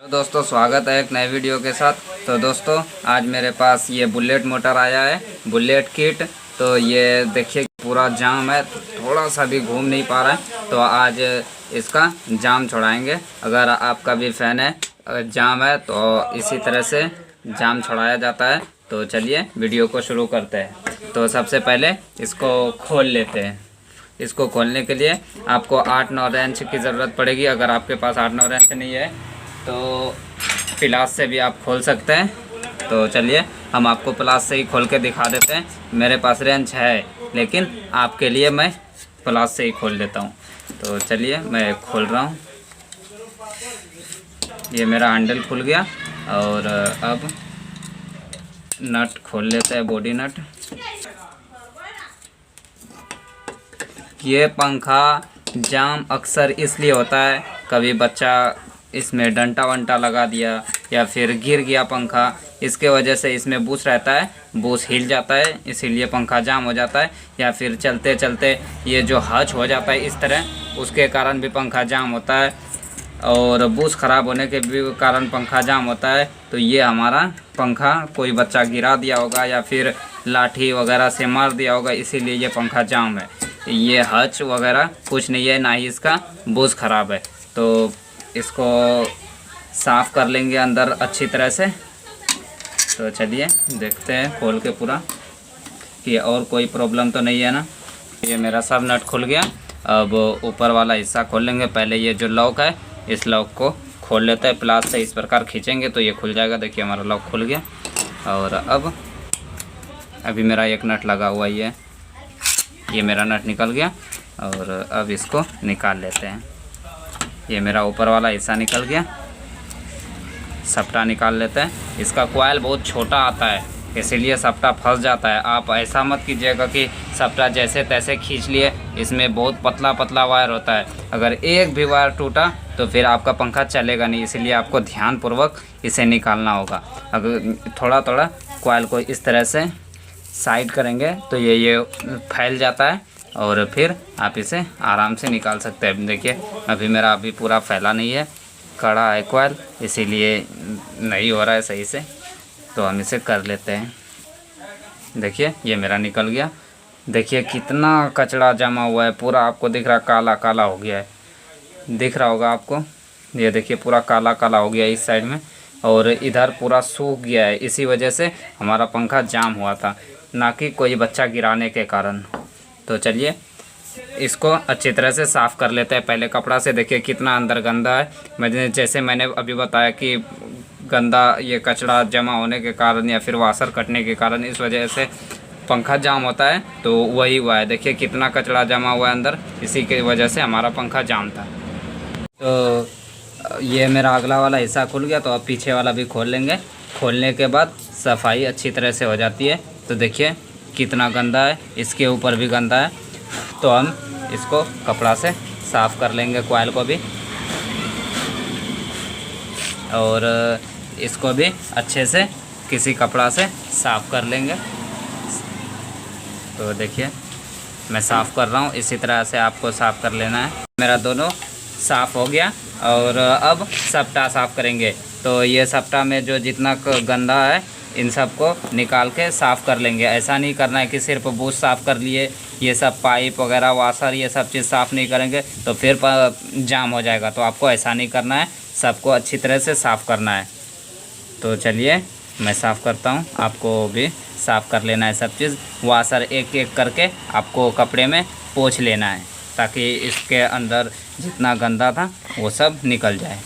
दोस्तों स्वागत है एक नए वीडियो के साथ। तो दोस्तों आज मेरे पास ये बुलेट मोटर आया है, बुलेट किट। तो ये देखिए पूरा जाम है, थोड़ा सा भी घूम नहीं पा रहा है। तो आज इसका जाम छुड़ाएंगे। अगर आपका भी फ़ैन है जाम है तो इसी तरह से जाम छुड़ाया जाता है। तो चलिए वीडियो को शुरू करते हैं। तो सबसे पहले इसको खोल लेते हैं। इसको खोलने के लिए आपको 8-9 रेंच की ज़रूरत पड़ेगी। अगर आपके पास 8-9 रेंच नहीं है तो प्लास से भी आप खोल सकते हैं। तो चलिए हम आपको प्लास से ही खोल के दिखा देते हैं। मेरे पास रेंच है लेकिन आपके लिए मैं प्लास से ही खोल देता हूँ। तो चलिए मैं खोल रहा हूँ। ये मेरा हैंडल खुल गया और अब नट खोल लेते हैं, बॉडी नट। ये पंखा जाम अक्सर इसलिए होता है, कभी बच्चा इसमें डंटा वंटा लगा दिया या फिर गिर गया पंखा, इसके वजह से इसमें बूस रहता है, बूस हिल जाता है, इसीलिए पंखा जाम हो जाता है। या फिर चलते चलते ये जो हच हो जाता है इस तरह, उसके कारण भी पंखा जाम होता है। और बूस ख़राब होने के भी कारण पंखा जाम होता है। तो ये हमारा पंखा कोई बच्चा गिरा दिया होगा या फिर लाठी वगैरह से मार दिया होगा, इसीलिए ये पंखा जाम है। ये हच वगैरह कुछ नहीं है, ना ही इसका बूस ख़राब है। तो इसको साफ़ कर लेंगे अंदर अच्छी तरह से। तो चलिए देखते हैं खोल के पूरा कि और कोई प्रॉब्लम तो नहीं है ना। ये मेरा सब नट खुल गया। अब ऊपर वाला हिस्सा खोल लेंगे। पहले ये जो लॉक है इस लॉक को खोल लेते हैं, प्लास से इस प्रकार खींचेंगे तो ये खुल जाएगा। देखिए हमारा लॉक खुल गया। और अब अभी मेरा एक नट लगा हुआ ही है, ये मेरा नट निकल गया। और अब इसको निकाल लेते हैं। ये मेरा ऊपर वाला हिस्सा निकल गया, सपटा निकाल लेते हैं। इसका कॉइल बहुत छोटा आता है इसीलिए सपटा फंस जाता है। आप ऐसा मत कीजिएगा कि सपटा जैसे तैसे खींच लिए, इसमें बहुत पतला पतला वायर होता है। अगर एक भी वायर टूटा तो फिर आपका पंखा चलेगा नहीं, इसीलिए आपको ध्यानपूर्वक इसे निकालना होगा। अगर थोड़ा थोड़ा कॉइल को इस तरह से साइड करेंगे तो ये फैल जाता है और फिर आप इसे आराम से निकाल सकते हैं। देखिए अभी मेरा पूरा फैला नहीं है, कड़ा है कॉइल, इसीलिए नहीं हो रहा है सही से। तो हम इसे कर लेते हैं। देखिए ये मेरा निकल गया। देखिए कितना कचरा जमा हुआ है, पूरा आपको दिख रहा, काला काला हो गया है, दिख रहा होगा आपको। ये देखिए पूरा काला काला हो गया है इस साइड में, और इधर पूरा सूख गया है। इसी वजह से हमारा पंखा जाम हुआ था, ना कि कोई बच्चा गिराने के कारण। तो चलिए इसको अच्छी तरह से साफ़ कर लेते हैं पहले कपड़ा से। देखिए कितना अंदर गंदा है। जैसे मैंने अभी बताया कि गंदा ये कचरा जमा होने के कारण या फिर वाशर कटने के कारण इस वजह से पंखा जाम होता है। तो वही हुआ है, देखिए कितना कचरा जमा हुआ है अंदर, इसी की वजह से हमारा पंखा जाम था। तो ये मेरा अगला वाला हिस्सा खुल गया, तो अब पीछे वाला भी खोल लेंगे। खोलने के बाद सफाई अच्छी तरह से हो जाती है। तो देखिए कितना गंदा है, इसके ऊपर भी गंदा है। तो हम इसको कपड़ा से साफ़ कर लेंगे, कॉइल को भी, और इसको भी अच्छे से किसी कपड़ा से साफ़ कर लेंगे। तो देखिए मैं साफ़ कर रहा हूँ, इसी तरह से आपको साफ़ कर लेना है। मेरा दोनों साफ़ हो गया और अब सपटा साफ़ करेंगे। तो ये सपटा में जो जितना गंदा है इन सब को निकाल के साफ़ कर लेंगे। ऐसा नहीं करना है कि सिर्फ बूश साफ़ कर लिए, ये सब पाइप वगैरह वाशर ये सब चीज़ साफ़ नहीं करेंगे तो फिर जाम हो जाएगा। तो आपको ऐसा नहीं करना है, सबको अच्छी तरह से साफ़ करना है। तो चलिए मैं साफ़ करता हूँ, आपको भी साफ़ कर लेना है सब चीज़। वाशर एक एक करके आपको कपड़े में पोंछ लेना है ताकि इसके अंदर जितना गंदा था वो सब निकल जाए।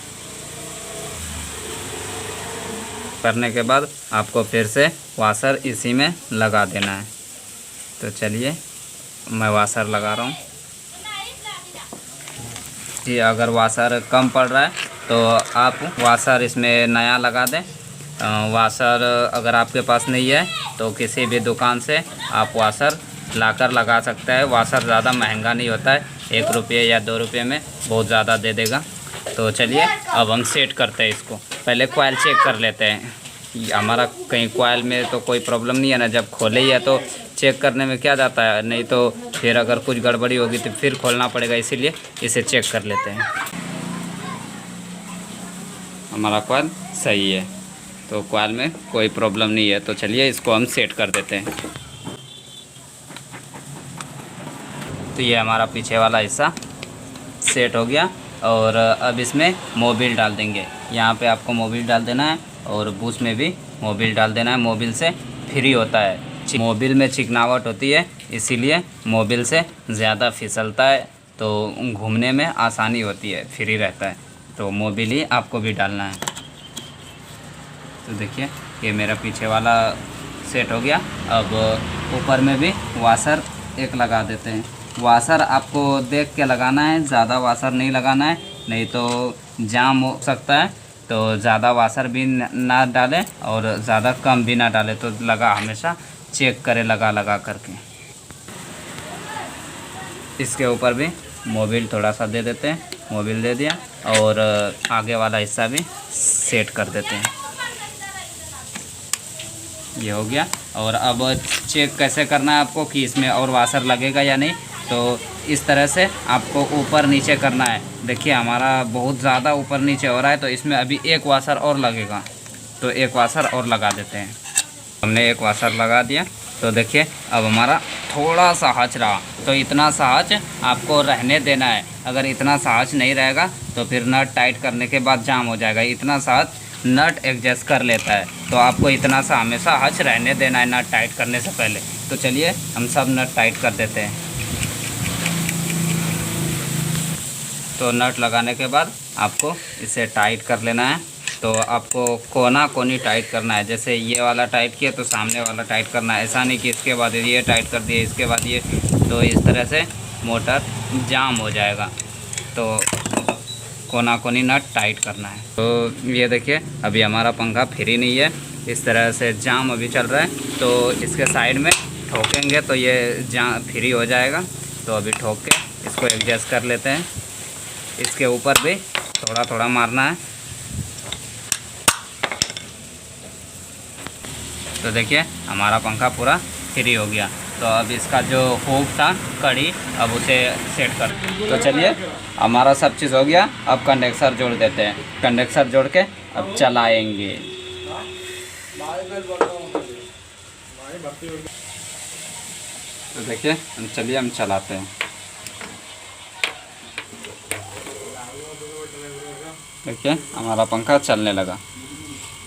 करने के बाद आपको फिर से वाशर इसी में लगा देना है। तो चलिए मैं वाशर लगा रहा हूँ जी। अगर वाशर कम पड़ रहा है तो आप वाशर इसमें नया लगा दें। वाशर अगर आपके पास नहीं है तो किसी भी दुकान से आप वाशर लाकर लगा सकते हैं। वाशर ज़्यादा महंगा नहीं होता है, 1 रुपये या 2 रुपये में बहुत ज़्यादा दे देगा। तो चलिए अब हम सेट करते हैं इसको। पहले कॉइल चेक कर लेते हैं, हमारा कहीं कॉइल में तो कोई प्रॉब्लम नहीं है ना। जब खोले ही है तो चेक करने में क्या जाता है, नहीं तो फिर अगर कुछ गड़बड़ी होगी तो फिर खोलना पड़ेगा, इसीलिए इसे चेक कर लेते हैं। हमारा कॉइल सही है, तो कॉइल में कोई प्रॉब्लम नहीं है। तो चलिए इसको हम सेट कर देते हैं। तो ये हमारा पीछे वाला हिस्सा सेट हो गया और अब इसमें मोबिल डाल देंगे। यहाँ पे आपको मोबिल डाल देना है और बूस्ट में भी मोबिल डाल देना है। मोबिल से फ्री होता है, मोबिल में चिकनावट होती है, इसीलिए मोबिल से ज़्यादा फिसलता है, तो घूमने में आसानी होती है, फ्री रहता है। तो मोबिल ही आपको भी डालना है। तो देखिए ये मेरा पीछे वाला सेट हो गया। अब ऊपर में भी वाशर एक लगा देते हैं। वाशर आपको देख के लगाना है, ज़्यादा वाशर नहीं लगाना है, नहीं तो जाम हो सकता है। तो ज़्यादा वाशर भी ना डालें और ज़्यादा कम भी ना डालें। तो लगा हमेशा चेक करें लगा करके। इसके ऊपर भी मोबिल थोड़ा सा दे देते हैं, मोबिल दे दिया और आगे वाला हिस्सा भी सेट कर देते हैं। ये हो गया। और अब चेक कैसे करना है आपको कि इसमें और वाशर लगेगा या नहीं। तो इस तरह से आपको ऊपर नीचे करना है। देखिए हमारा बहुत ज़्यादा ऊपर नीचे हो रहा है, तो इसमें अभी एक वाशर और लगेगा, तो एक वाशर और लगा देते हैं। हमने एक वाशर लगा दिया। तो देखिए अब हमारा थोड़ा सा हच रहा, तो इतना सा हच आपको रहने देना है। अगर इतना सा हच नहीं रहेगा तो फिर नट टाइट करने के बाद जाम हो जाएगा। इतना सा हच नट एडजस्ट कर लेता है, तो आपको इतना सा हमेशा हच रहने देना है नट टाइट करने से पहले। तो चलिए हम सब नट टाइट कर देते हैं। तो नट लगाने के बाद आपको इसे टाइट कर लेना है। तो आपको कोना कोनी टाइट करना है। जैसे ये वाला टाइट किया तो सामने वाला टाइट करना है। ऐसा नहीं कि इसके बाद ये टाइट कर दिए इसके बाद ये, तो इस तरह से मोटर जाम हो जाएगा। तो कोना कोनी नट टाइट करना है। तो ये देखिए अभी हमारा पंखा फ्री नहीं है, इस तरह से जाम अभी चल रहा है। तो इसके साइड में ठोकेंगे तो ये जाम फ्री हो जाएगा। तो अभी ठोक के इसको एडजस्ट कर लेते हैं। इसके ऊपर भी थोड़ा थोड़ा मारना है। तो देखिए हमारा पंखा पूरा फ्री हो गया। तो अब इसका जो हुक था कड़ी, अब उसे सेट कर। तो चलिए हमारा सब चीज़ हो गया। अब कंडेंसर जोड़ देते हैं। कंडेंसर जोड़ के अब चलाएंगे। तो देखिए चलिए हम चलाते हैं। देखिए हमारा पंखा चलने लगा।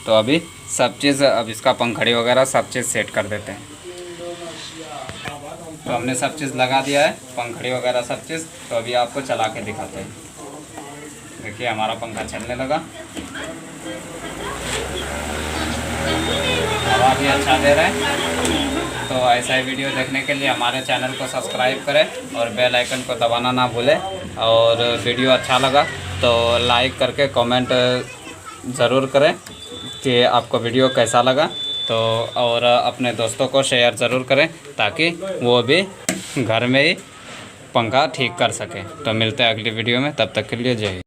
तो अभी सब चीज़, अब इसका पंखड़ी वगैरह सब चीज़ सेट कर देते हैं। तो हमने सब चीज़ लगा दिया है, पंखड़ी वगैरह सब चीज़। तो अभी आपको चला के दिखाते हैं। देखिए हमारा पंखा चलने लगा, हवा भी अच्छा दे रहा है। तो ऐसा ही वीडियो देखने के लिए हमारे चैनल को सब्सक्राइब करें और बेल आइकन को दबाना ना भूलें। और वीडियो अच्छा लगा तो लाइक करके कमेंट ज़रूर करें कि आपको वीडियो कैसा लगा। तो और अपने दोस्तों को शेयर ज़रूर करें ताकि वो भी घर में ही पंखा ठीक कर सकें। तो मिलते हैं अगली वीडियो में, तब तक के लिए जय हिंद।